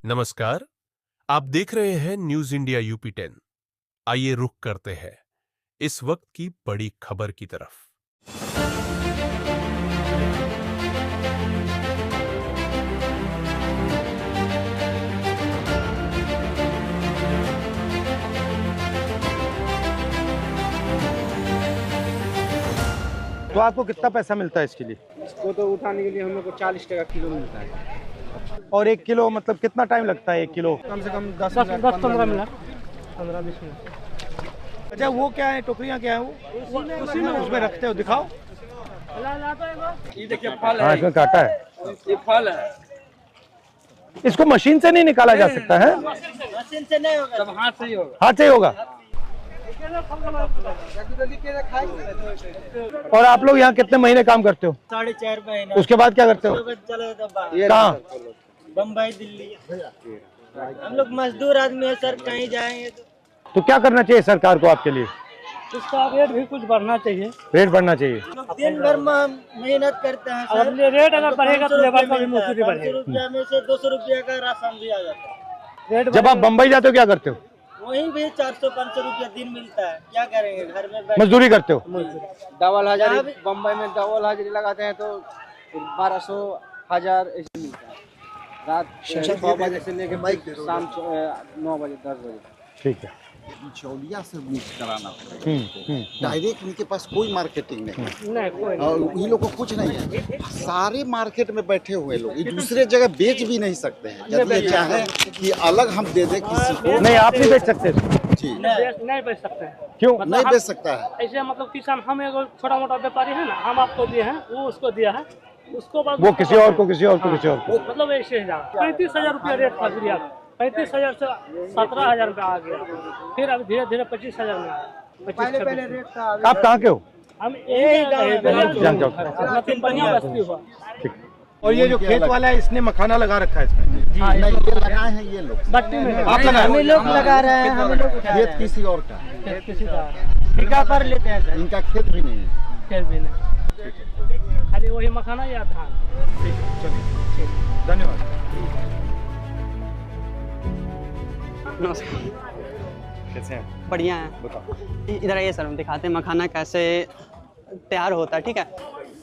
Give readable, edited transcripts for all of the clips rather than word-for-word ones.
नमस्कार, आप देख रहे हैं न्यूज इंडिया यूपी 10। आइए रुख करते हैं इस वक्त की बड़ी खबर की तरफ। तो आपको कितना पैसा मिलता है इसके लिए? इसको तो उठाने के लिए हम लोग को 40 टका किलो मिलता है। और 1 किलो मतलब कितना टाइम लगता है 1 किलो? कम से कम 10-15 मिनट, 15-20 मिनट। अच्छा, वो क्या है, टोकरियाँ क्या है वो? उसी में उसमें रखते हो, दिखाओ। ये देखिए फल हाँ, है, इसमें काटा है। ये फल है। इसको मशीन से नहीं निकाला जा सकता है? मशीन से नहीं होगा, सब हाथ से ही होगा। हाथ से ही होगा। और आप लोग यहाँ कितने महीने काम करते हो? 4.5 महीने। उसके बाद क्या करते हो? कहाँ? बम्बई, दिल्ली। हम लोग मजदूर आदमी है सर, कहीं जाएंगे तो क्या करना चाहिए सरकार को आपके लिए? उसका रेट भी कुछ बढ़ना चाहिए। रेट बढ़ना चाहिए। दिन भर मेहनत करते हैं सर। रेट अगर बढ़ेगा तो लेबर का भी मजदूरी बढ़ेगी। 500 रुपया में से 200 रुपया का राशन भी आ जाता है। जब आप बम्बई जाते हो क्या करते हो? वहीं भी 400-500 रुपया दिन मिलता है। क्या करेंगे, घर में मजदूरी करते हो? डबल हाजिरी बम्बई में डबल हाजिरी लगाते हैं तो 1200-1000 ऐसे मिलता है। रात 6 बजे से लेकर शाम 9 बजे 10 बजे। ठीक है। बिचौलिया से मिक्स कराना पड़ेगा। डायरेक्ट उनके पास कोई मार्केटिंग नहीं, और उन लोग को कुछ नहीं है। सारे मार्केट में बैठे हुए लोग ये दूसरे जगह बेच भी नहीं सकते हैं। जब ये चाहे कि अलग हम दे दें किसी को, नहीं, आप नहीं बेच सकते। जी नहीं बेच सकते हैं। क्यों? नहीं बेच सकता है। ऐसे मतलब किसान, हम एगो छोटा मोटा व्यापारी है ना, हम आपको दिए हैं, वो उसको दिया है, उसको बाद वो किसी और को, किसी और को, किसी और को। मतलब ऐसे 35,000 रुपया रेट था बिरिया का। 35,000 से 17,000 का आ गया, फिर अब धीरे धीरे 25,000 में आया। पहले रेट था। आप कहाँ के हो? हम यही जान जाओ। बढ़िया बस्ती हुआ। ठीक है। और ये जो खेत वाला है, इसने मखाना लगा रखा है इसमें? नहीं, ये लगाए हैं ये लोग। बट्टी में आप लगा? हम लोग लगा रहे हैं। हम लोग खेत किसी और का, खेत किसी का ठेका पर लेते हैं सर। इनका खेत भी नहीं है। खेत भी नहीं, खाली वही मखाना या धान। ठीक है, चलिए, धन्यवाद। कैसे हैं? बढ़िया है। बताओ। इधर आइए सर, हम दिखाते हैं मखाना कैसे तैयार होता है। ठीक है,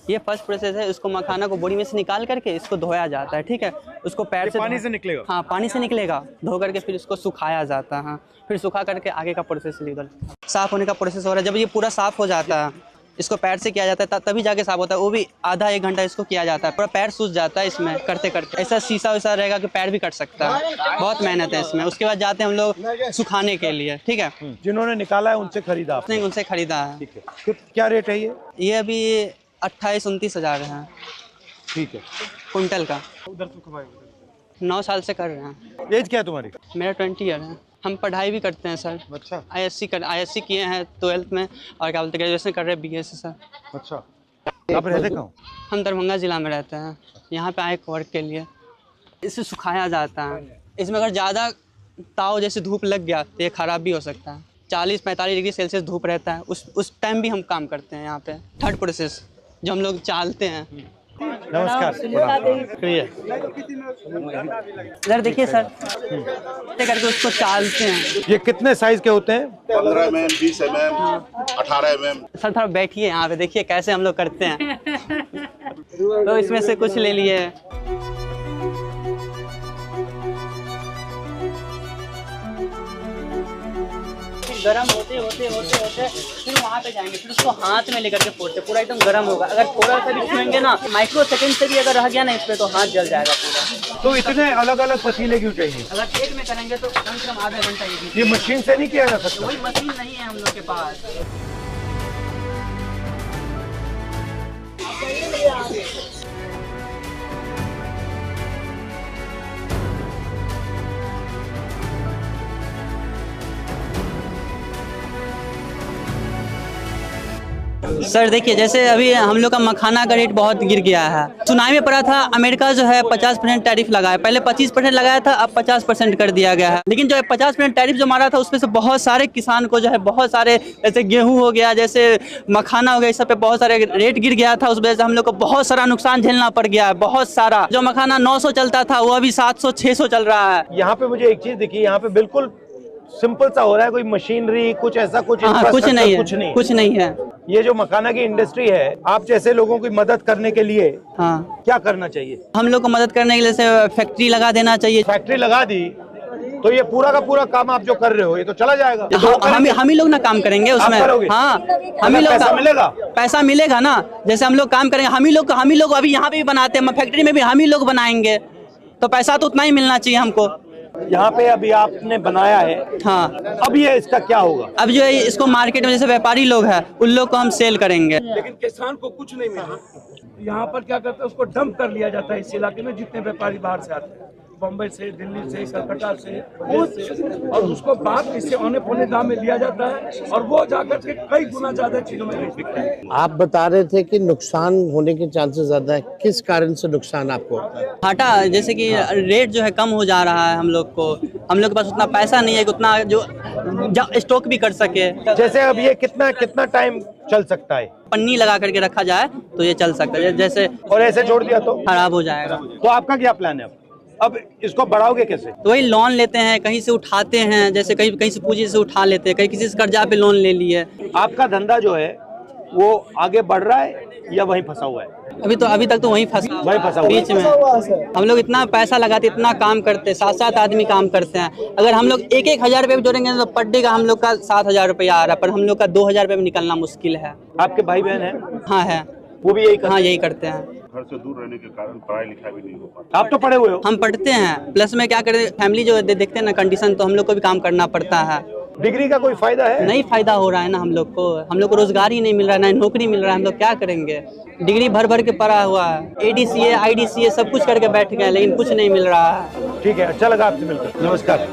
ये फर्स्ट प्रोसेस है। इसको मखाना को बोरी में से निकाल करके इसको धोया जाता है। ठीक है, उसको पैर से पानी से निकलेगा? हाँ, पानी से निकलेगा। धो करके फिर इसको सुखाया जाता है। फिर सुखा करके आगे का प्रोसेस इधर साफ़ होने का प्रोसेस हो रहा है। जब ये पूरा साफ़ हो जाता है, इसको पैर से किया जाता है, तभी जाके साफ होता है। वो भी आधा 1 घंटा इसको किया जाता है। पूरा पैर सूज जाता है इसमें करते करते। ऐसा शीशा वैसा रहेगा कि पैर भी कट सकता है। बहुत मेहनत है इसमें। उसके बाद जाते हैं हम लोग सुखाने के लिए। ठीक है, जिन्होंने निकाला है उनसे खरीदा आपने? नहीं, उनसे खरीदा है। ठीक है। क्या रेट है ये? ये अभी 28-29 हज़ार है ठीक है। कुंटल का। 9 साल से कर रहे हैं। एज क्या है तुम्हारी? मेरा 20 ईयर है। हम पढ़ाई भी करते हैं सर। अच्छा। ISC किए हैं 12th में, और क्या बोलते हैं ग्रेजुएशन कर रहे हैं BSc सर। अच्छा। आप रहते कहाँ? हम दरभंगा ज़िला में रहते हैं। यहाँ पे आए वर्क के लिए। इसे सुखाया जाता है। इसमें अगर ज़्यादा ताव जैसे धूप लग गया तो ये ख़राब भी हो सकता है। 40-45 डिग्री सेल्सियस धूप रहता है, उस टाइम भी हम काम करते हैं यहाँ पे। थर्ड प्रोसेस जो हम लोग चालते हैं। नमस्कार। इधर देखिए सर, ऐसे करके उसको चालते हैं। ये कितने साइज के होते हैं? 15 mm, 20 mm, 18 mm। सर थोड़ा बैठिए यहाँ पे, देखिए कैसे हम लोग करते हैं। तो इसमें से कुछ ले लिए। गरम होते होते होते होते फिर वहाँ पे जाएंगे, फिर उसको हाथ में लेकर के फोड़ते, पूरा एकदम गरम होगा। अगर थोड़ा सा भी छुएंगे ना, माइक्रो सेकंड से भी अगर रह गया ना इस पे, तो हाथ जल जाएगा पूरा। तो इतने अलग अलग पतीले क्यों चाहिए? अगर एक में करेंगे तो कम से कम आधा घंटा ये मशीन से नहीं किया जा सकता? वही मशीन नहीं है हम लोग के पास। सर देखिए, जैसे अभी हम लोग का मखाना का रेट बहुत गिर गया है। सुनाई में पड़ा था अमेरिका जो है 50% टैरिफ लगाया, पहले 25% लगाया था, अब 50% कर दिया गया है। लेकिन जो 50% टैरिफ जो मारा था उसमें से बहुत सारे किसान को जो है बहुत सारे, जैसे गेहूँ हो गया, जैसे मखाना हो गया, इस सब पे बहुत सारे रेट गिर गया था। उस वजह से हम लोग को बहुत सारा नुकसान झेलना पड़ गया है, बहुत सारा। जो मखाना 900 चलता था वो अभी 700-600 चल रहा है। यहाँ पे मुझे एक चीज दिखी, यहाँ पे बिल्कुल सिंपल सा हो रहा है, कोई मशीनरी कुछ ऐसा कुछ हाँ, कुछ नहीं है, कुछ नहीं है। ये जो मखाना की इंडस्ट्री है, आप जैसे लोगों की मदद करने के लिए हाँ, क्या करना चाहिए? हम लोग को मदद करने के लिए जैसे फैक्ट्री लगा देना चाहिए। फैक्ट्री लगा दी तो ये पूरा का पूरा काम आप जो कर रहे हो ये तो चला जाएगा। हम ही लोग ना काम करेंगे उसमें। हाँ, हम ही लोग पैसा मिलेगा, पैसा मिलेगा ना। जैसे हम लोग काम करेंगे, हम ही लोग अभी यहाँ पे भी बनाते हैं, फैक्ट्री में भी हम ही लोग बनाएंगे, तो पैसा तो उतना ही मिलना चाहिए हमको। यहाँ पे अभी आपने बनाया है, हाँ, अब ये इसका क्या होगा? अब जो है इसको मार्केट में जैसे व्यापारी लोग हैं उन लोग को हम सेल करेंगे। लेकिन किसान को कुछ नहीं मिला। यहाँ पर क्या करते हैं, उसको डंप कर लिया जाता है इस इलाके में, जितने व्यापारी बाहर से आते हैं, बम्बई से, दिल्ली से, कलकत्ता से, प्रदेश से, और उसको बाद इससे औने पौने दाम में लिया जाता है और वो जाकर के कई गुना ज्यादा चीजों में रेट बिकता है। आप बता रहे थे कि नुकसान होने के चांसेस ज्यादा है, किस कारण से नुकसान आपको होता है? घाटा, जैसे कि रेट जो है कम हो जा रहा है, हम लोग के पास उतना पैसा नहीं है कि उतना जो स्टॉक भी कर सके। जैसे अब ये कितना टाइम चल सकता है? पन्नी लगा करके रखा जाए तो ये चल सकता है, जैसे और ऐसे छोड़ दिया तो खराब हो जाएगा। तो आपका क्या प्लान है? अब इसको बढ़ाओगे कैसे? तो वही लोन लेते हैं, कहीं से उठाते हैं, जैसे कहीं से पूंजी से उठा लेते हैं, कहीं किसी से कर्जा पे लोन ले लिए। आपका धंधा जो है वो आगे बढ़ रहा है या वहीं फंसा हुआ है? अभी तक तो वहीं फंसा हुआ बीच में। हम लोग इतना पैसा लगाते, इतना काम करते, 7-7 आदमी काम करते हैं। अगर हम लोग 1-1 हज़ार रुपये जोड़ेंगे तो पर डे का हम लोग का 7,000 रुपया आ रहा है, पर हम लोग का 2,000 रुपये में निकलना मुश्किल है। आपके भाई बहन है? हाँ है, वो भी यही करते हैं। घर से दूर रहने के कारण पढ़ाई लिखाई भी नहीं हो पाता। आप तो पढ़े हुए हो? हम पढ़ते हैं, प्लस में क्या करें, फैमिली जो देखते हैं ना कंडीशन, तो हम लोग को भी काम करना पड़ता है। डिग्री का कोई फायदा है? नहीं फायदा हो रहा है ना हम लोग को रोजगार ही नहीं मिल रहा है, ना नौकरी मिल रहा है। हम लोग क्या करेंगे? डिग्री भर के पढ़ा हुआ है, ADCA IDCA सब कुछ करके बैठ गए, लेकिन कुछ नहीं मिल रहा है। ठीक है, अच्छा लगा आपसे मिलकर। नमस्कार।